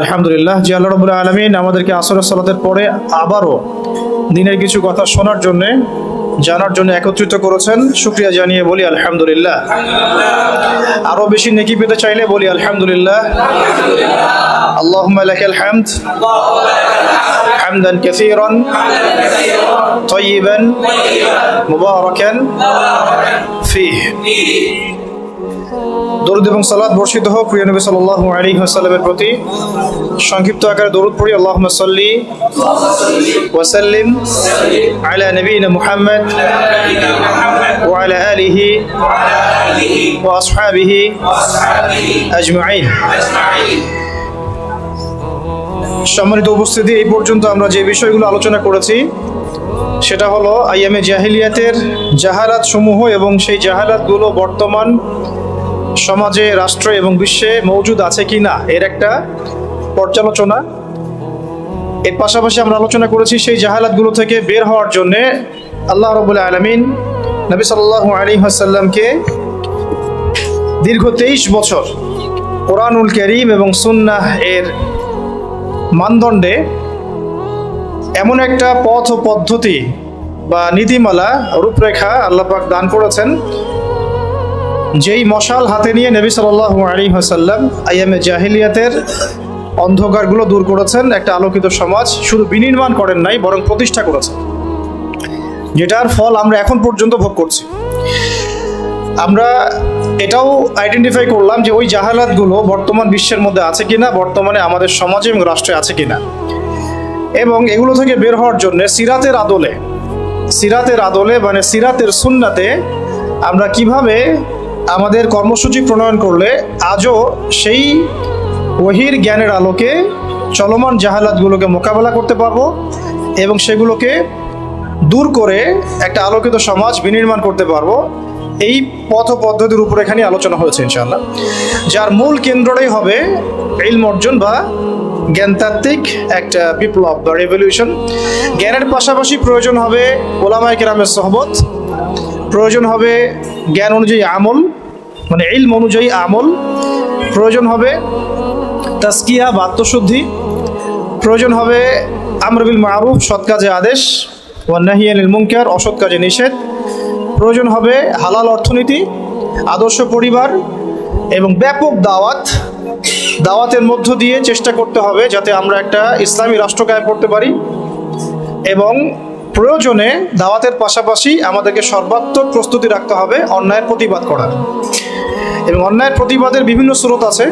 আলহামদুলিল্লাহ যে আল্লাহ রাব্বুল আলামিন আমাদেরকে আসরের সালাতের পরে আবারও দিনের কিছু কথা শোনার জন্য জানার জন্য একত্রিত করেছেন। শুকরিয়া জানিয়ে বলি আলহামদুলিল্লাহ। আরো বেশি নেকি পেতে চাইলে বলি আলহামদুলিল্লাহ। আল্লাহুম্মা লাকাল হামদ হামদান কাসীরান তাইয়িবান মুবারাকান ফীহি। দরুদ এবং সালাত বর্ষিত হোক প্রিয় নবী সাল্লাল্লাহু আলাইহি ওয়াসাল্লামের প্রতি। সংক্ষিপ্ত আকারে দরুদ পড়ি। আল্লাহুম্মা সাল্লি ওয়া সাল্লিম আলা নবিয়িনা মুহাম্মদ ওয়া আলা আলিহি ওয়া আসহাবিহি আজমাইন। সম্মানিত উপস্থিতি, এই পর্যন্ত আমরা যে বিষয়গুলো আলোচনা করেছি সেটা হলো আইয়ামে জাহিলিয়াতের জাহালাত সমূহ এবং সেই জাহালাতগুলো বর্তমান সমাজে, রাষ্ট্রে এবং বিশ্বে মওজুদ আছে কি না এর একটা পর্যালোচনা। এর পাশাপাশি আমরা আলোচনা করেছি সেই জাহালাতগুলো থেকে বের হওয়ার জন্যে আল্লাহ রাব্বুল আলামিন নবী সাল্লাল্লাহু আলাইহি ওয়াসাল্লামকে দীর্ঘ 23 বছর কোরআনুল কারীম এবং সুন্নাহ এর মানদণ্ডে এমন একটা পথ ও পদ্ধতি বা নীতিমালা, রূপরেখা আল্লাহ পাক দান করেছেন, যেই মশাল হাতে নিয়ে নবী সাল্লাল্লাহু আলাইহি ওয়াসাল্লাম আইয়ামে জাহিলিয়াতের অন্ধকারগুলো দূর করেছেন। একটা আলোকিত সমাজ শুধু বিনির্মাণ করেন নাই, বরং প্রতিষ্ঠা করেছেন, যেটার ফল আমরা এখন পর্যন্ত ভোগ করছি। আমরা এটাও আইডেন্টিফাই করলাম যে ওই জাহালাতগুলো বর্তমান বিশ্বের মধ্যে আছে কিনা, বর্তমানে আমাদের সমাজে এবং রাষ্ট্রে আছে কিনা, এবং এগুলো থেকে বের হওয়ার জন্য সিরাতের আদলে মানে সিরাতের সুন্নাতে আমরা কিভাবে আমাদের কর্মসূচি প্রণয়ন করলে আজও সেই ওহির জ্ঞানের আলোকে চলমান জাহালাতগুলোকে মোকাবেলা করতে পারবো এবং সেগুলোকে দূর করে একটা আলোকিত সমাজ বিনির্মাণ করতে পারবো, এই পথ পদ্ধতির উপর এখানে আলোচনা হয়েছে ইনশাআল্লাহ। যার মূল কেন্দ্রটাই হবে ইলম অর্জন বা জ্ঞানতাত্ত্বিক একটা বিপ্লব বা রেভলিউশন। জ্ঞানের পাশাপাশি প্রয়োজন হবে ওলামায়ে কেরামের সোহবত, প্রয়োজন হবে জ্ঞান অনুযায়ী আমল মানে ইলম অনুযায়ী আমল, প্রয়োজন হবে তাজকিয়া বা আত্মশুদ্ধি, প্রয়োজন হবে আমর বিল মারুফ সৎ কাজে আদেশ, ওয়া নাহি আনিল মুনকার অসৎ কাজে নিষেধ, প্রয়োজন হবে হালাল অর্থনীতি, আদর্শ পরিবার এবং ব্যাপক দাওয়াতের মধ্য দিয়ে চেষ্টা করতে হবে যাতে আমরা একটা ইসলামী রাষ্ট্র কায়েম করতে পারি। এবং প্রয়োজনে দাওয়াতের পাশাপাশি আমাদেরকে সর্বাত্মক প্রস্তুতি রাখতে হবে অন্যায়ের প্রতিবাদ করার। এবং অন্যায়ের প্রতিবাদের বিভিন্ন স্রোত আছে,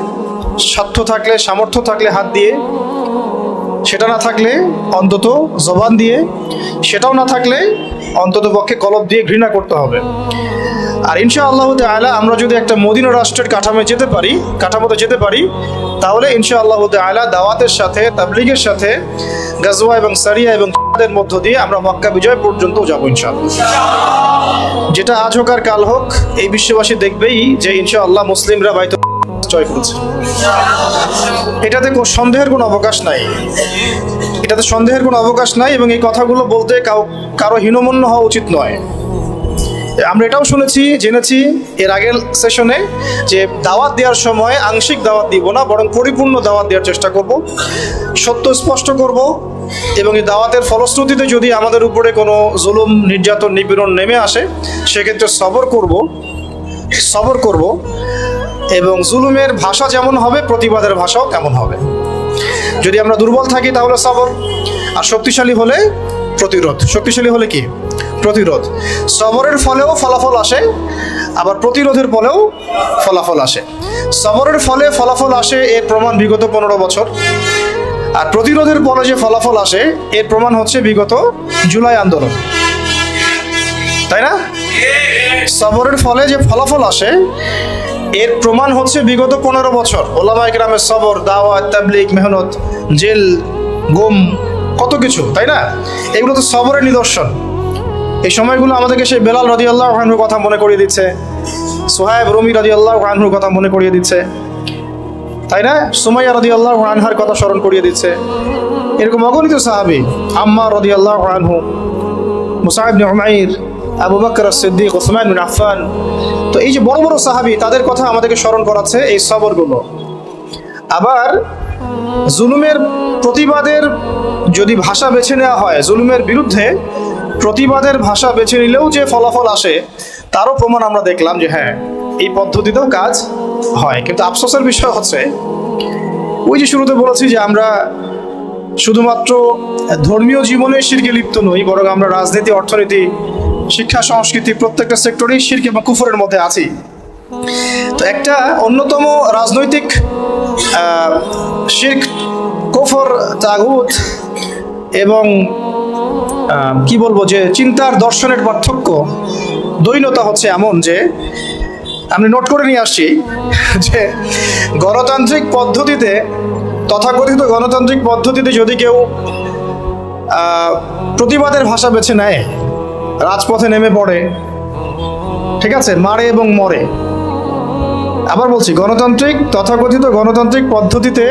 সামর্থ্য থাকলে হাত দিয়ে, সেটা না থাকলে অন্তত জবান দিয়ে, সেটাও না থাকলে অন্তত পক্ষে কলব দিয়ে ঘৃণা করতে হবে। আর ইনশাআল্লাহ তাআলা আমরা যদি একটা মদিনা রাষ্ট্রের কাঠামোতে যেতে পারি তাহলে ইনশাআল্লাহ তাআলা দাওয়াতের সাথে, তাবলীগের সাথে, গাজওয়া এবং সারিয়া এবং জিহাদের মধ্য দিয়ে আমরা মক্কা বিজয় পর্যন্ত যাব ইনশাআল্লাহ। যেটা আজ হোক আর কাল হোক, এই বিশ্ববাসী দেখবেই যে ইনশাআল্লাহ মুসলিমরা বাইতুল জয় করেছে। এটাতে সন্দেহের কোনো অবকাশ নাই, এবং এই কথাগুলো বলতে কারো হীনমন্য হওয়া উচিত নয়। আমরা এটাও জেনেছি এর আগের সেশনে যে দাওয়াত দেওয়ার সময় আংশিক দাওয়াত দিব না, বরং পরিপূর্ণ দাওয়াত দেওয়ার চেষ্টা করব, সত্য স্পষ্ট করব। এবং এই দাওয়াতের ফলশ্রুতিতে যদি আমাদের উপরে কোনো জুলুম, নির্যাতন, নিপীড়ন নেমে আসে সেক্ষেত্রে সবর করব। এবং জুলুমের ভাষা যেমন হবে প্রতিবাদের ভাষাও তেমন হবে। যদি আমরা দুর্বল থাকি তাহলে সবর, আর শক্তিশালী হলে প্রতিরোধ। সবরের ফলেও ফলাফল আসে, আবার প্রতিরোধের ফলেও ফলাফল আসে। সবরের ফলে ফলাফল আসে এর প্রমাণ বিগত 15 বছর, আর প্রতিরোধের ফলে যে ফলাফল আসে এর প্রমাণ হচ্ছে বিগত জুলাই আন্দোলন, তাই না? সবরের ফলে যে ফলাফল আসে এর প্রমাণ হচ্ছে বিগত 15 বছর ওলামায়ে কেরামের সবর, দাওয়াত, তাবলীগ, মেহনত, জেল, গুম, কত কিছু, তাই না? এগুলো তো সবরের নিদর্শন। এই সময়গুলো আমাদেরকে সেই বেলাল রাদিয়াল্লাহু আনহুর কথা মনে করিয়ে দিচ্ছে, সুহাইব রুমি রাদিয়াল্লাহু আনহুর কথা মনে করিয়ে দিচ্ছে, তাই না? সুমাইয়া রাদিয়াল্লাহু আনহার কথা স্মরণ করিয়ে দিচ্ছে। এরকম অগণিত সাহাবী, আম্মার রাদিয়াল্লাহু আনহু, মুসআব ইবনে উমাইর, আবু বকর as-সিদ্দিক, উসমান বিন আফফান, তো এই যে বড় বড় সাহাবী, তাদের কথা আমাদেরকে স্মরণ করাচ্ছে এই সবরগুলো। আবার জুলুমের প্রতিবাদের যদি ভাষা বেছে নেওয়া হয়, জুলুমের বিরুদ্ধে প্রতিবাদের ভাষা বেছে নিলেও যে ফলাফল আসে তারও প্রমাণ আমরা দেখলাম যে হ্যাঁ, এই পদ্ধতিতেও কাজ হয়। কিন্তু আফসোসের বিষয় হচ্ছে, ওই যে শুরুতে বলেছি যে আমরা শুধুমাত্র ধর্মীয় জীবনে শিরকে লিপ্ত নই, বরং আমরা রাজনীতি, অর্থনীতি, শিক্ষা, সংস্কৃতি প্রত্যেকটা সেক্টরেই শিরক এবং কুফরের মধ্যে আছি। তো একটা অন্যতম রাজনৈতিক শিরক, কুফর, তাগুত এবং কি বলবো যে চিন্তার দর্শনের পার্থক্য, দ্বৈনতা হচ্ছে এমন যে আমি নোট করে নিয়ে আসছি যে গণতান্ত্রিক পদ্ধতিতে, তথাকথিত গণতান্ত্রিক পদ্ধতিতে যদি কেউ প্রতিবাদের ভাষা বেছে নেয়, রাজপথে নেমে পড়ে, ঠিক আছে, মারে এবং মরে। আবার বলছি, তথাকথিত গণতান্ত্রিক পদ্ধতিতে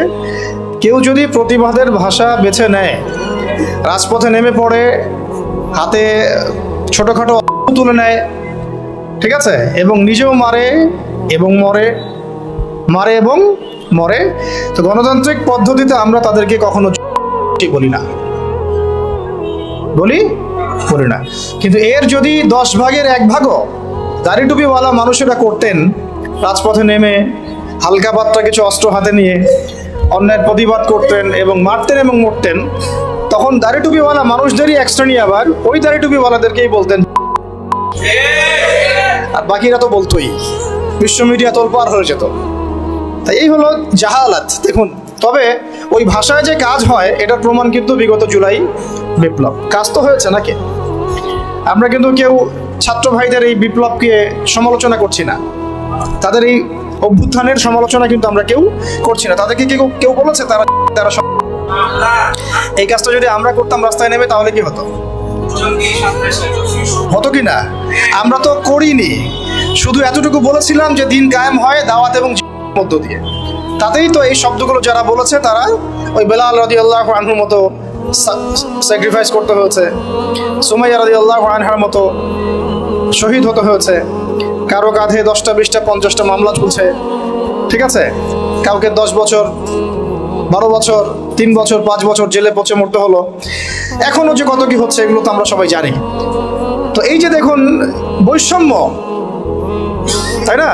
কেউ যদি প্রতিবাদের ভাষা বেছে নেয়, রাজপথে নেমে পড়ে, হাতে ছোটখাটো তুলে নেয়, ঠিক আছে, এবং নিজেও মারে এবং মরে, তো গণতান্ত্রিক পদ্ধতিতে আমরা তাদেরকে কখনো বলি না। কিন্তু এর যদি 10 ভাগের 1 ভাগও দাড়ি টুপিওয়ালা মানুষেরা করতেন, রাজপথে নেমে হালকা পাতলা কিছু অস্ত্র হাতে নিয়ে অন্যায়ের প্রতিবাদ করতেন এবং মারতেন এবং মরতেন, তখন দাড়ি টুপিওয়ালা মানুষদেরই এক শ্রেণী আবার ওই দাড়ি টুপিওয়ালাদেরকেই বলতেন, আর বাকিরা তো বলতোই, বিশ্ব মিডিয়া তোলপাড় হয়ে যেত। তাই এই হলো জাহালাত। দেখুন, তবে ওই ভাষায় যে কাজ হয় এটার প্রমাণ কিন্তু বিগত জুলাই বিপ্লব। কাজ তো হয়েছে নাকি? আমরা কিন্তু কেউ ছাত্র ভাইদের এই বিপ্লবকে সমালোচনা করছি না, তাদের এই অভ্যুত্থানের সমালোচনা কিন্তু আমরা কেউ করছি না। তাদেরকে কেউ বলেছে তারা এই কাজটা যদি আমরা করতাম রাস্তায় নেমে, তাহলে কি হতো কি না? আমরা তো করিনি, শুধু এতটুকু বলেছিলাম যে দিন কায়েম হয় দাওয়াত এবং মধ্য দিয়ে। তাতেই তো এই শব্দগুলো যারা বলেছে তারা ওই বেলাল রাদিয়াল্লাহু আনহুর মতো স্যাক্রিফাইস করতে হয়েছে, সুমাইয়া রাদিয়াল্লাহু আনহার মতো শহীদ হতে হয়েছে, কারো কাঁধে 10টা 20টা 50টা মামলা চলছে, ঠিক আছে, কাউকে 10 বছর 12 বছর 3 বছর 5 বছর জেলে পচে মরতে হলো। এখনো যে কত কি হচ্ছে এগুলো তো আমরা সবাই জানি। তো এই যে দেখুন বৈষম্য, তাই না,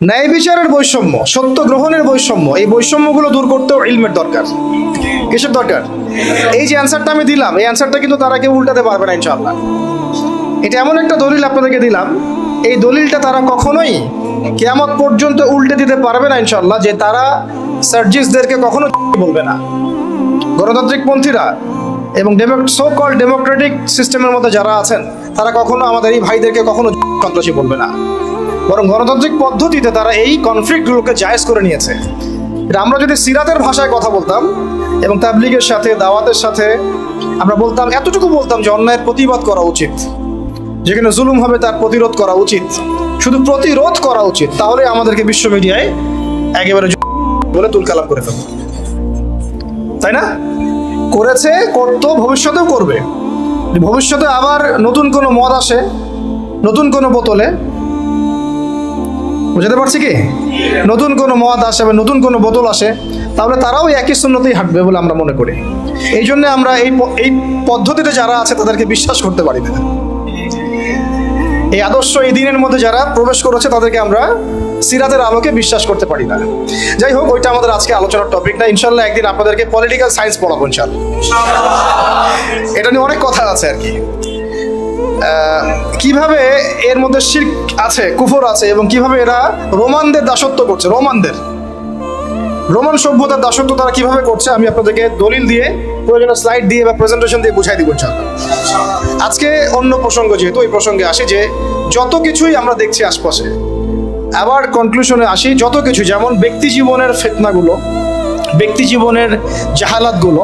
ন্যায় বিচারের বৈষম্য, সত্য গ্রহণের বৈষম্য, এই বৈষম্যগুলো দূর করতেও ইলমের দরকার। কিসের দরকার? এই যে অ্যান্সারটা আমি দিলাম, এই অ্যান্সারটা কিন্তু তারা কেউ উল্টাতে পারবে না ইনশাআল্লাহ। এটা এমন একটা দলিল আপনাদেরকে দিলাম, এই দলিলটা তারা কখনোই কিয়ামত পর্যন্ত উল্টে দিতে পারবে না ইনশাআল্লাহ, যে তারা সার্জিসদেরকে কখনো বলবে না। গণতান্ত্রিক পন্থীরা এবং সো কল ডেমোক্রেটিক সিস্টেমের মধ্যে যারা আছেন, তারা কখনো আমাদের এই ভাইদেরকে কখনো সন্ত্রাসী বলবে না, বরং গণতান্ত্রিক পদ্ধতিতে তারা এই কনফ্লিক্টগুলোকে জায়েজ করে নিয়েছে। এটা আমরা যদি সিরাতের ভাষায় কথা বলতাম এবং তাবলিগের সাথে, দাওয়াতের সাথে আমরা বলতাম, এতটুকু বলতাম যে অন্যায়ের প্রতিবাদ করা উচিত, যেখানে জুলুম হবে তার প্রতিরোধ করা উচিত, শুধু প্রতিরোধ করা উচিত, তাহলে আমাদেরকে বিশ্ব মিডিয়ায় একেবারে বলে তুলকালাম করে ফেলবে, তাই না? করেছে, করতো, ভবিষ্যতেও করবে। ভবিষ্যতে আবার নতুন কোনো মদ আসে, নতুন কোনো বোতলে, বুঝতে পারছি কি, নতুন কোনো মদ আসে বা নতুন কোনো বোতল আসে, তাহলে তারাও একই সুন্নতেই হাঁটবে বলে আমরা মনে করি। এই জন্য আমরা এই পদ্ধতিতে যারা আছে তাদেরকে বিশ্বাস করতে পারি না। এই আদর্শ, এই দিনের মধ্যে যারা প্রবেশ করেছে তাদেরকে আমরা সিরাতের আলোকে বিশ্বাস করতে পারি না। যাই হোক, ওইটা আমাদের আজকে আলোচনার টপিক না। ইনশাল্লাহ একদিন আপনাদেরকে পলিটিক্যাল সায়েন্স পড়াবো ইনশাল্লাহ। এটা নিয়ে অনেক কথা আছে আর কি, কিভাবে এর মধ্যে শিরক আছে, কুফর আছে, এবং কিভাবে এরা রোমানদের দাসত্ব করছে, রোমান সভ্যতার দাসত্ব তারা কিভাবে করছে, আমি আপনাদেরকে দলিল দিয়ে, প্রয়োজনীয় স্লাইড দিয়ে বা প্রেজেন্টেশন দিয়ে বুঝাই দিব ইনশাআল্লাহ। আজকে অন্য প্রসঙ্গ, যেহেতু এই প্রসঙ্গে আসি, যে যত কিছুই আমরা দেখছি আশপাশে, আবার কনক্লুশনে আসি, যত কিছু, যেমন ব্যক্তি জীবনের ফিতনাগুলো, ব্যক্তি জীবনের জাহালাতগুলো,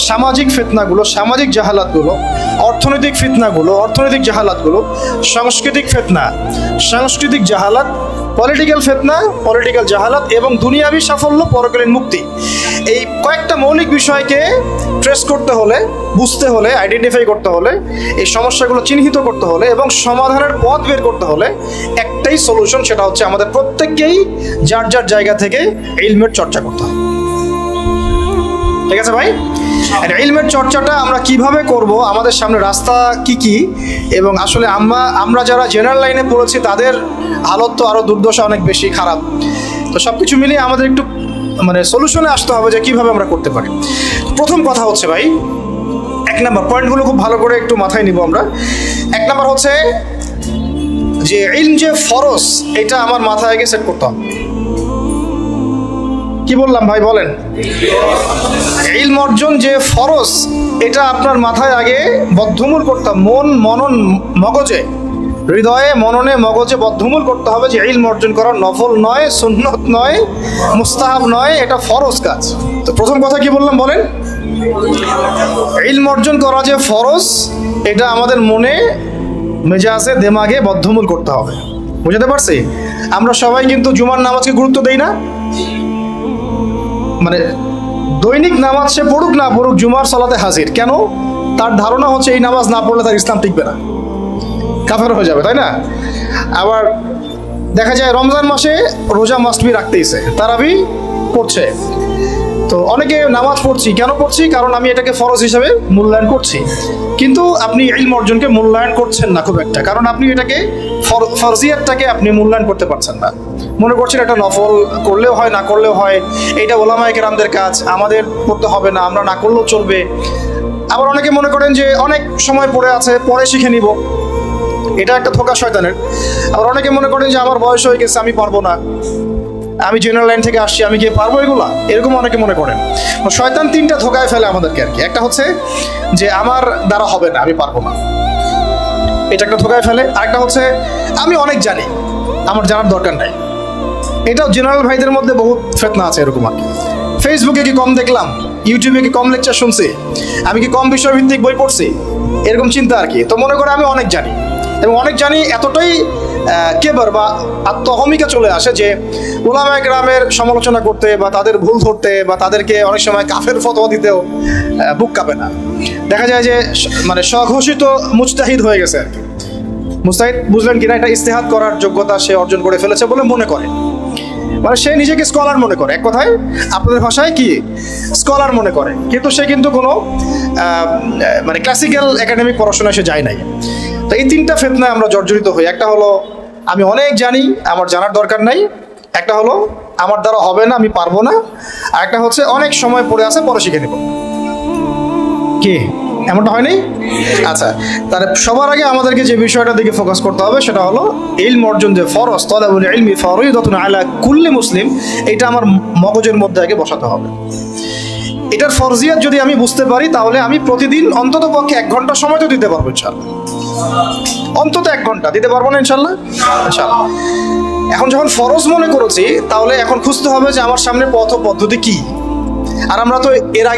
সামাজিক ফিতনাগুলো, সামাজিক জাহালাতগুলো, অর্থনৈতিক ফিতনাগুলো, অর্থনৈতিক জাহালাতগুলো, সাংস্কৃতিক ফিতনা, সাংস্কৃতিক জাহালাত, পলিটিক্যাল ফিতনা, পলিটিক্যাল জাহালাত, এবং দুনিয়াবি সাফল্য, পরকালীন মুক্তি, এই কয়েকটা মৌলিক বিষয়কে ট্রেস করতে হলে, বুঝতে হলে, আইডেন্টিফাই করতে হলে, এই সমস্যাগুলো চিহ্নিত করতে হলে এবং সমাধানের পথ বের করতে হলে একটাই সলিউশন, সেটা হচ্ছে আমাদের প্রত্যেককেই যার যার জায়গা থেকে ইলমের চর্চা করতে হবে। ঠিক আছে ভাই? আর ইলমের চর্চাটা আমরা কিভাবে করব, আমাদের সামনে রাস্তা কি কি, এবং আসলে আমরা যারা জেনারেল লাইনে পড়েছি তাদের হালত তো আরও দুর্দশা অনেক বেশি খারাপ। তো সব কিছু মিলিয়ে আমাদের একটু সলিউশনে আসতে হবে যে কিভাবে আমরা করতে পারি। প্রথম কথা হচ্ছে ভাই, 1 নাম্বার পয়েন্টগুলো খুব ভালো করে একটু মাথায় নিব আমরা। 1 নাম্বার হচ্ছে যে ইলম যে ফরজ, এটা আমার মাথায় আগে সেট করতে হবে। কি বললাম ভাই বলেন? ইলম অর্জন যে ফরজ, এটা আপনার মাথায় আগে বদ্ধমূল করতে হবে, মনন মগজে, হৃদয়ে, মননে, মগজে বদ্ধমূল করতে হবে যে ইলম অর্জন করা নফল নয়, সুন্নত নয়, মুস্তাহাব নয়, এটা ফরজ কাজ। তো প্রথম কথা কি বললাম বলেন? ইলম অর্জন করা যে ফরজ, এটা আমাদের মনে, মেজাজে, দেমাগে বদ্ধমূল করতে হবে। বুঝতে পারছি? আমরা সবাই কিন্তু জুমার নামাজকে গুরুত্ব দেই না। মানে দৈনিক নামাজ সে পড়ুক না পড়ুক, জুমার সালাতে হাজির। কেন? তার ধারণা হচ্ছে এই নামাজ না পড়লে তার ইসলাম টিকবে না, কাফের হয়ে যাবে, তাই না? আবার দেখা যায় রমজান মাসে রোজা মাস্ট বি রাখতেইছে, তারাবি পড়ছে। তো অনেকে নামাজ পড়ছি, কেন পড়ছি? কারণ আমি এটাকে ফরজ হিসেবে মূল্যায়ন করছি। কিন্তু আপনি ইলম অর্জনকে মূল্যায়ন করছেন না খুব একটা, কারণ আপনি এটাকে ফরজিয়াতটাকে আপনি মূল্যায়ন করতে পারছেন না। মনে করছেন এটা নফল, করলেও হয় না করলেও হয়, এইটা ওলামায়ে কেরামদের কাজ, আমাদের পড়তে হবে না, আমরা না করলেও চলবে। আবার অনেকে মনে করেন যে অনেক সময় পড়ে আছে, পরে শিখে নিব, এটা একটা ধোঁকা শয়তানের। আবার অনেকে মনে করেন যে আমার বয়স হয়ে গেছে, আমি পারবো না, আমি জেনারেল লাইন থেকে আসছি, আমি কি পারবো এগুলা, এরকম অনেকে মনে করেন। শয়তান 3টা ধোঁকায় ফেলে আমাদেরকে আর কি। একটা হচ্ছে যে আমার দ্বারা হবে না, আমি পারবো না, এটা একটা ধোঁকায় ফেলে। আরেকটা হচ্ছে আমি অনেক জানি, আমার জানার দরকার নাই। এটাও জেনারেল ভাইদের মধ্যে বহুত ফেতনা আছে এরকম আর কি। ফেসবুকে কি কম দেখলাম, ইউটিউবে কি কম লেকচার শুনছি, আমি কি কম বিষয়ভিত্তিক বই পড়ছি, এরকম চিন্তা আর কি। তো মনে করে আমি অনেক জানি, এবং অনেক জানি এতটাই কেবার বা আত্মহমিকা চলে আসে যে ওলামায়ে কেরামের সমালোচনা করতে বা তাদের ভুল ধরতে বা তাদেরকে অনেক সময় কাফের ফতোয়া দিতেও বুক কাঁপে না। দেখা যায় যে মানে স্বঘোষিত মুজতাহিদ হয়ে গেছে আর কি। মুজতাহিদ বুঝলেন কিনা, এটা ইজতিহাদ করার যোগ্যতা সে অর্জন করে ফেলেছে বলে মনে করে, মানে সে নিজেকে স্কলার মনে করে, এক কথায় আপনাদের ভাষায় কি স্কলার মনে করে, কিন্তু সে কিন্তু কোনো মানে ক্লাসিক্যাল একাডেমিক পড়াশোনায় সে যায় নাই। তো এই 3টা ফিতনায় আমরা জর্জরিত হই। একটা হলো আমি অনেক জানি, আমার জানার দরকার নাই। একটা হলো আমার দ্বারা হবে না, আমি পারবো না। আর একটা হচ্ছে অনেক সময় পড়ে আছে, পরে শিখে নেব। কি এমনটা হয়নি? আচ্ছা, তাহলে সবার আগে আমাদেরকে যে বিষয়টার দিকে ফোকাস করতে হবে সেটা হলো ইলম অর্জন যে ফরজ, তালাবুল ইলমি ফরিদাতুন আলা কুল্লি মুসলিম, এটা আমার মগজের মধ্যে আগে বসাতে হবে। এটার ফরজিয়াত যদি আমি বুঝতে পারি, তাহলে আমি প্রতিদিন অন্তত পক্ষে 1 ঘন্টা সময় তো দিতে পারবো ইনশাল্লাহ। অন্তত 1 ঘন্টা দিতে পারবো না ইনশাল্লাহ? ইনশাল্লাহ। এখন যখন ফরজ মনে করেছি, তাহলে এখন খুঁজতে হবে যে আমার সামনে পথ পদ্ধতি কি। আর আমরা তো এর আগে